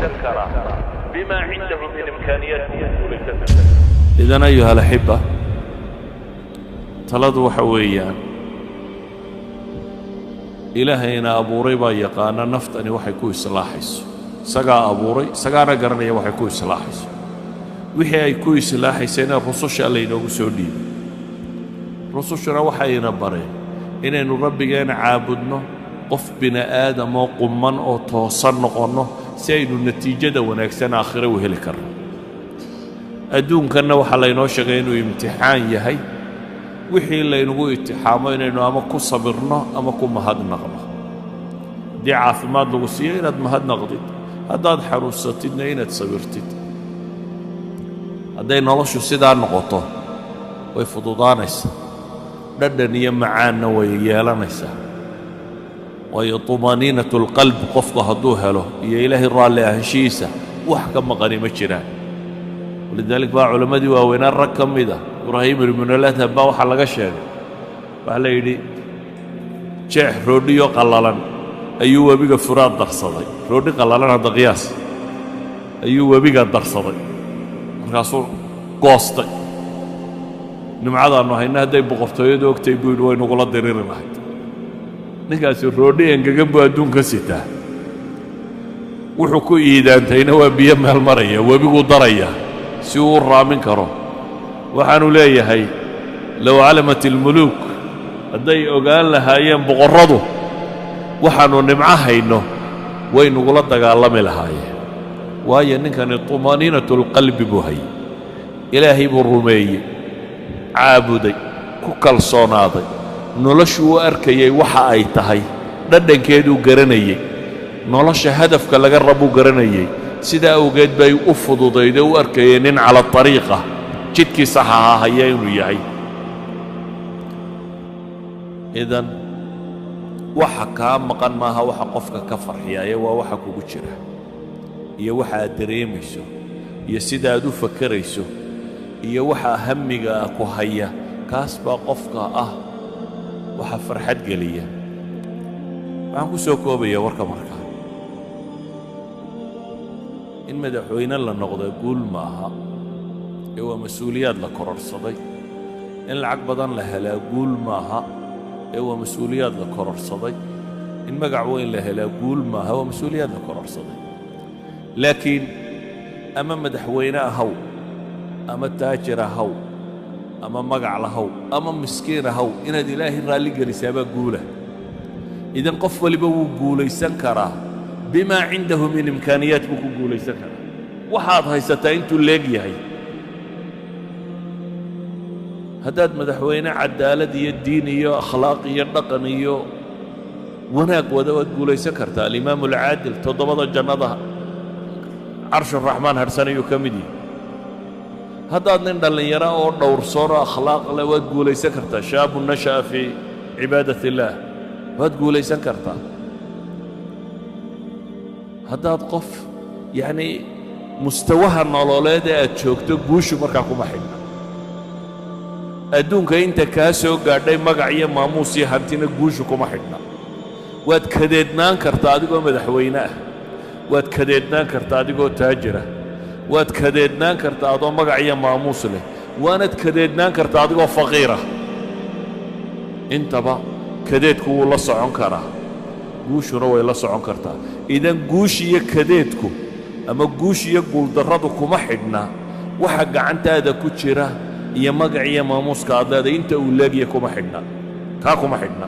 كرا بما عندهم من إمكانيات إذن أيها الأحبة تلدوا حويا إلهينا أبو ريبا يقانا نفتني وحيكو إصلاحيس سقا أبو ري سقانا قرنيا وحيكو إصلاحيس وحي أيكو إصلاحيسين الرسوش اللي نوغسولي رسوشنا وحينا بري إنه ربنا عابدنا قف بنا آدم وقمان أو توصل نقونه سيد النتيجة ونكسن آخره وهلكر أدون كنا وحلينا شغينو امتحان يهي وحي اللي نقول اتحامين إنه أما كو صبرنا أما كو مهد نغمه دي عافمات لغسية إناد مهد نغضيت هداد حروستنا إناد صبرتت هداي نلاشو سيدان نغطه ويفضودانيسا ردنيا معانا ويالانيسا وطمانينة القلب قفق هدوها له يا إلهي الرالي أهشيسة وحكم غنيمة جيران ولذلك بقى علماء دي وين الرقم ده إبراهيم بن الله تبا وحلقة شيء وحلا يدي شيخ روديو قلالان أيوة بيجا فراد درصدي رودي قلالان هذا قياس أيوة بيجا درصدي الرسول قاصد نمعذ أنه هنا هذا يبغفتوا يدوك تيبون وين وقلا درير واحد ninkaasi roodhi engegan buu adduunka sitaa wuxuu ku iidaantayna waa biyo meel maraya webiguu daraya si uu raamin karo waxaanu leeyahay low calamat almuluuk hadday ogaan lahaayeen boqorradu waxaanu nimco hayno way nugula dagaalami lahaayeen waayo ninkani tumaniinatu lqalbi buu hayay ilaahay buu rumeeyey caabuday ku kalsoonaaday noloshu arkayay waxa ay tahay dhadhankeedu garanayay nolosha hadafka laga rabo garanayay sida awgeed bay u fududayday u arkayeen in ala tariiqa jidkii saxaha haya inuu yahay idan waxa ka maqan maaha waxa qofka ka farxiyay waa waxa kugu jira iyo waxa aad dareemayso iyo sida aad u fakarayso iyo waxa hamiga ku haya kaas baa qofka waxa farxad galiya waxaan ku soo koobaya warka markaa in madaxweyne la noqdo guul maaha ee waa mas'uuliyad la kororsaday in lacag badan la helaa guul maaha ee waa mas'uuliyad la kororsaday in magac weyn la helaa guul maaha waa mas'uuliyad la kororsaday laakiin ama madaxweyne ahaw ama taajir ahaw أما مقع لهو أما مسكين هو إن إلهي رالي قريسابا قوله إذن قف لبو قوله يسنكره بما عنده من إمكانيات بكو قوله يسنكره وحاض هاي ستاينتو الليقيا هاي هداد مدحوين عدالة الدينية أخلاقية رقمية وناك ودوات قوله يسنكرتها الإمام العادل تضبط الجنة عرش الرحمن هرساني يكمدي هذا نندل يرى أو دور صورة أخلاق لا وتقول ليس كرتا شاب نشأ في عبادة الله وتقول ليس كرتا هذا قف يعني مستواها النولاد أتشوك تقوش مركاكم حنا أدونك أنت كاسو قاعدين مقعية ماموسي هانتين قوشكم حنا واتكددنان كرتا ديكو مدحويناه واتكددنان كرتا ديكو تاجره waad kadeednaan kartaa adoo magac iyo maamuus leh waanad kadeednaan kartaa adigoo faqiira intaba kadeedku wuu la socon karaa guushuna way la socon kartaa idan guush iyo kadeedku ama guush iyo guuldarradu kuma xidhna waxa gacantaada ku jira iyo magac iyo maamuuska aad leedahay inta uu leegiya kuma xidhna kaa kuma xidhna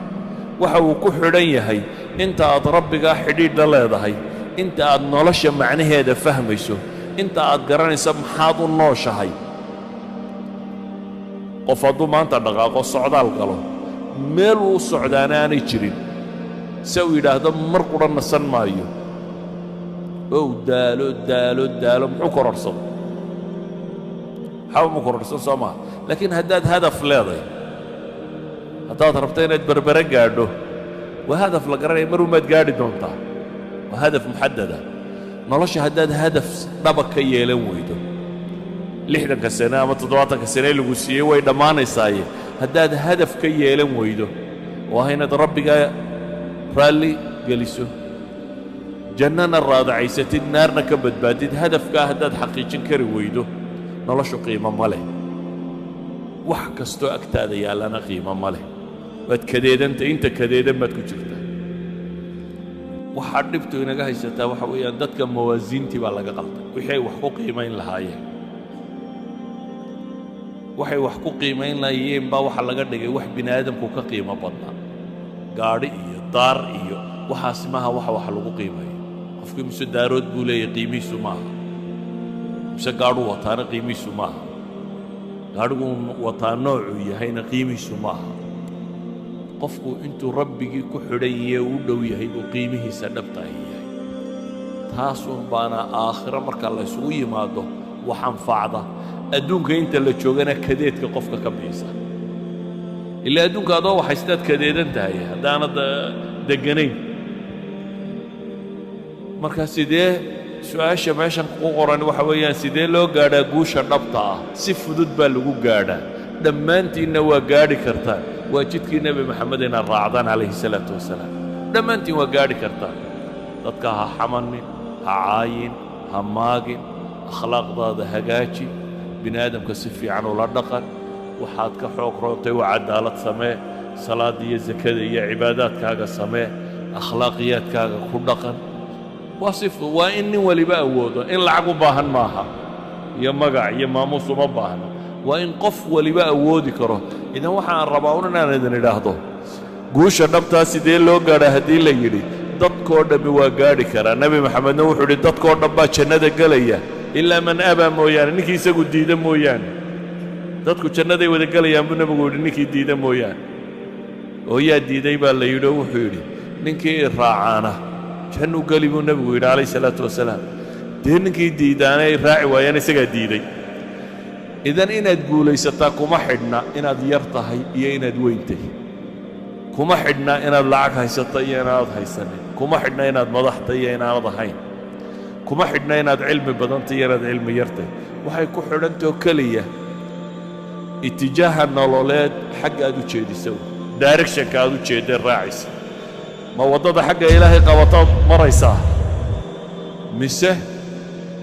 waxa uu ku xidhan yahay inta aad rabbigaa xidhiidh la leedahay inta aad nolosha macnaheeda fahmayso inta aad garanaysa maxaad u nooshahay qof hadduu maanta dhaqaaqo socdaal galo meel uu socdaana aanay jirin se uu yidhaahdo mar qudha nasan maayo ow daalo daalo daalo muxuu kororsado xaba mu kororsan soo maha laakiin haddaad hadaf leedahay haddaad rabto inaad berbere gaadho waa hadaf la garanaya mar umaad gaadhi doontaa waa hadaf muxadada nolosha haddaad hadaf dhaba ka yeelan weydo 60 sano ama 70 sano lagu siiyey way dhammaanaysaaye haddaad hadaf ka yeelan weydo waa inaad rabbiga raalli geliso jannana raadacaysatid naarna ka badbaadid hadafkaa haddaad xaqiijin kari weydo noloshu qiimo ma leh wax kastoo agtaada yaallana qiimo ma leh waad kadeedanta inta kadeedan baad ku jirtaa waxaa dhibtu inaga haysataa waxa weeyaan dadka mawaasiintii baa laga qalday wixii ay wax ku qiimayn lahaayeen waxay wax ku qiimayn lahaayeen baa waxa laga dhigay wax bini aadamku ka qiimo badnaa gaadhi iyo daar iyo waxaasi maaha wax lagu qiimayo qofkii mise daarood buu leeyahay qiimihiisu maaha mise gaadhuu wataana qiimihiisu maaha gaadhigu wataa noocuu yahayna qiimihiisu maaha qofku intuu rabbigii ku xidhan yahay u dhow yahay buu qiimihiisa dhabta yahay taasuun baana aakhiro marka la isugu yimaado wax anfacda adduunka inta la joogana kadeedka qofka ka bixisa ilaa adduunka adoo waxaystaad kadeedan tahay haddaanad deganayn marka sidee su-aasha meeshan ku qoran waxa weeyaan sidee loo gaadhaa guusha dhabta ah si fudud baa lagu gaadhaa dhammaantiinna waa gaadhi kartaan waa jidkii nebi maxamed inaad raacdaan calayhi salaatu wasalaam dhammaantiin waa gaadhi kartaan dadka ha xamanin ha caayin ha maagin akhlaaqdaada hagaaji bini aadamka si fiican ula dhaqan waxaad ka xoog roontay waa cadaalad samee salaada iyo zakada iyo cibaadaadkaaga samee akhlaaqiyaadkaaga ku dhaqan waa in nin waliba awoodo in lacag u baahan maaha iyo magac iyo maamuus uma baahno waa in qof waliba awoodi karo idan waxaan rabaa un inaan idin idhaahdo guusha dhabtaa sidee loo gaadhaa haddii la yidhi dadkoo dhammi waa gaadhi karaa nebi maxamedna wuxuu yidhi dadkoo dhan baa jannada gelaya ilaa man abaa mooyaane ninkii isagu diida mooyaane dadku jannaday wada gelayaan buu nebigu yidhi ninkii diida mooyaane oo yaa diiday baa la yidhi oo wuxuu yidhi ninkii i raacaana jannuu geli buu nebigu yidhi calayhi salaatu wasalaam dee ninkii diidaana ay raaci waayaan isagaa diiday idan inaad guulaysataa kuma xidhna inaad yar tahay iyo inaad weyn tahay kuma xidhna inaad lacag haysata iyo inaanad haysanin kuma xidhna inaad madax tahay iyo inaanad ahayn kuma xidhna inaad cilmi badan tahay iyo inaad cilmi yar tahay waxay ku xidhantao keliya itijaaha nololeed xagga aad u jeedisa directionka aad u jeeddee raacaysa ma waddada xagga ilaahay qabataad maraysaa mise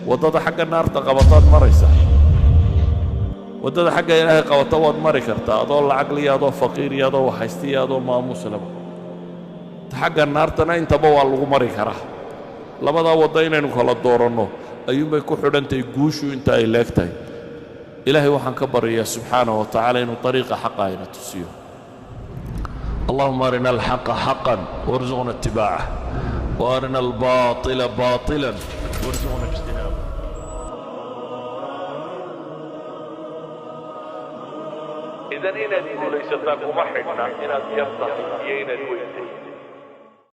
waddada xagga naarta qabataad maraysaa waddada xagga ilaahay qabata waad mari kartaa adoo lacag liya adoo faqiir iyo adoo waxhaysta iyo adoo maamuus laba ta xagga naartana intaba waa lagu mari karaa labadaa wadda inaynu kala dooranno ayuunbay ku xidhantahay guushu inta ay leeg tahay ilaahay waxaan ka baryayaa subxaanahu wa tacaala inuu طariiqa xaqa ayna tusiyo اللهم أرنا الحق حقا وارزقنا اتباعه وأرنا الباطل باطلا وارزقنا اجتنابه إذن إن ليست لكم حكمة إن يرتقي إن الويت